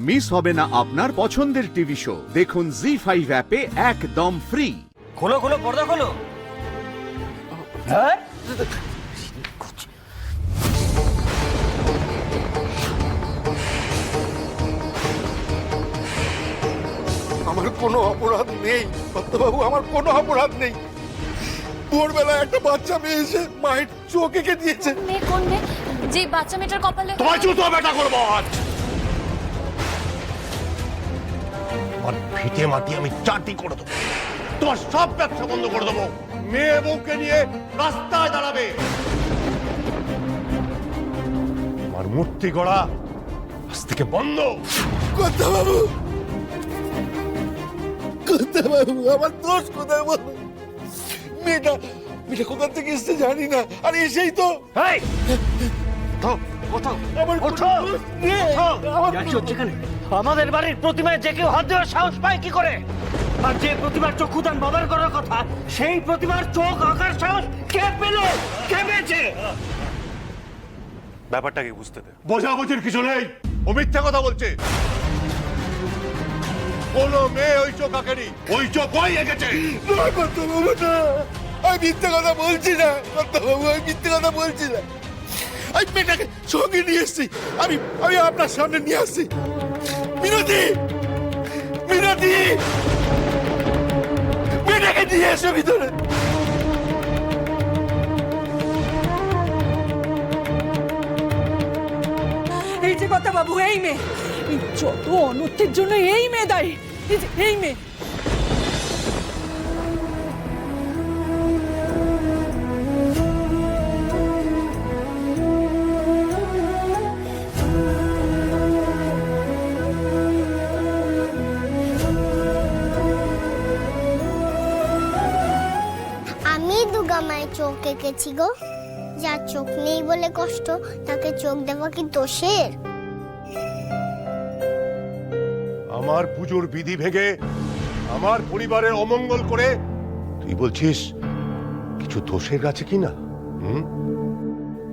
Miss হবে না আপনার পছন্দের টিভি শো। দেখুন জি5 অ্যাপে একদম ফ্রি। খোলো খোলো পর্দা খোলো। হ্যাঁ আমার কোনো অপরাধ নেই বাবু, আমার কোনো অপরাধ নেই। ভোরবেলা একটা বাচ্চা মেয়ে এসে মায়ের চোখ এঁকে দিয়েছে। মেয়ে কোন মেয়ে? যে বাচ্চা মেয়েটার কপালে তোমায় জুতো বেটা করবো আজ। আমার ভিটে মাটি আমি চাটি করে দেবো, তোমার সব ব্যবসা বন্ধ করে দেবো। মেয়ে বউকে নিয়ে রাস্তায় দাঁড়াবে। আমার মূর্তি গড়া আজ থেকে বন্ধ। কথা বাবু, আমার দোষ কোথায় বল? মেয়েটা কোথা থেকে এসছে জানি না, আর এসেই তো আমাদের বাড়ির প্রতিমায় যে কেউ হাত দেওয়ার সাহস পায় কি করে? আর যে প্রতিমার চক্ষুদান বাবার করার কথা, সেই প্রতিমার চোখ আঁকার সাহস কে পেল? কে পেয়েছে? ব্যাপারটা কি বুঝতে দে। বোঝাবুঝির কিছু নেই, ও মিথ্যা কথা বলছে। কোনো মেয়ে ওই চোখ আঁকেনি, ওই চোখ ওই এঁকেছে। আমি মিথ্যে কথা বলছি না বাবু, আমি মিথ্যে কথা বলছি না। আমি মেয়েটাকে সঙ্গে নিয়ে এসছি, আমি আপনার সামনে নিয়ে আসছি। মিনতি, মিনতি, মেয়েটাকে নিয়ে এসো ভিতরে। এই যে কথা বাবু, এই মেয়ে, এই যত অনর্থের জন্য এই মেয়ে দায়ী। এই যে এই মেয়ে। আমি দুর্গা মায়ের চোখ এঁকেছি গো। যার চোখ নেই বলে কষ্ট, তাকে চোখ দেওয়া কি দোষের? আমার পুজোর বিধি ভেঙে আমার পরিবারের অমঙ্গল করে তুই বলছিস কিছু দোষের কাছে কি না?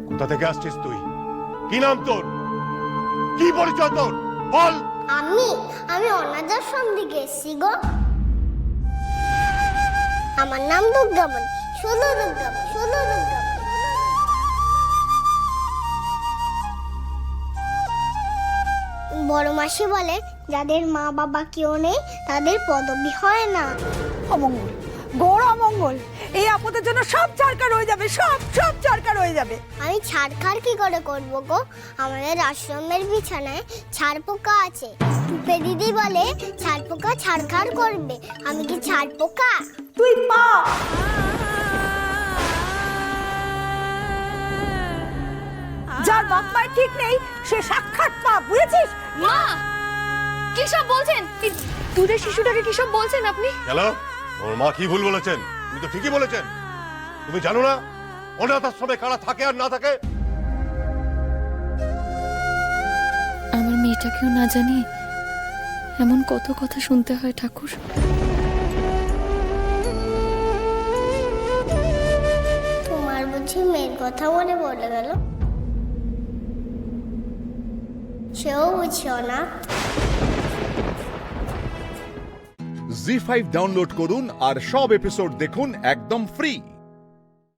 কোথা থেকে আসছিস তুই? কি নাম তোর? কি পরিচয় তোর? বল। আমি অনাথ আশ্রম থেকে এসেছি গো। আমার নাম দুর্গামণি, শুধু দুর্গামণি, শুধু দুর্গামণি। বড় মাসি বলে যাদের মা বাবা কেউ নেই তাদের পদবি হয় না। অমঙ্গল, ঘোর অমঙ্গল। এই আপদের জন্য সব ছাড়কার হয়ে যাবে, সব ছাড়কার হয়ে যাবে। আমি ছাড়খাড় কি করে করবো গো? আমাদের আশ্রমের বিছানায় ছাড় পোকা আছে। টুপে দিদি বলে ছাড় পোকা ছাড়খাড় করবে। আমি কি ছাড় পোকা? তুই পা। যার বাপ মায়ের ঠিক নেই সে সাক্ষাৎ পা, বুঝেছিস? মা কি সব বলছেন? এই দুধের শিশুটাকে কি সব বলছেন আপনি? হ্যালো, ওর মা কি ভুল বলেছেন? তুমি তো ঠিকই বলেছেন। তুমি জানো না অনাথ আশ্রমে কারা থাকে আর না থাকে? আমার মেয়েটাকেও না জানি এমন কত কথা শুনতে হয় ঠাকুর। তোমার বুঝি মেয়ের কথা মনে পড়ে গেল? সেও বুঝিও না। জি5 ডাউনলোড করুন আর সব এপিসোড দেখুন একদম ফ্রি।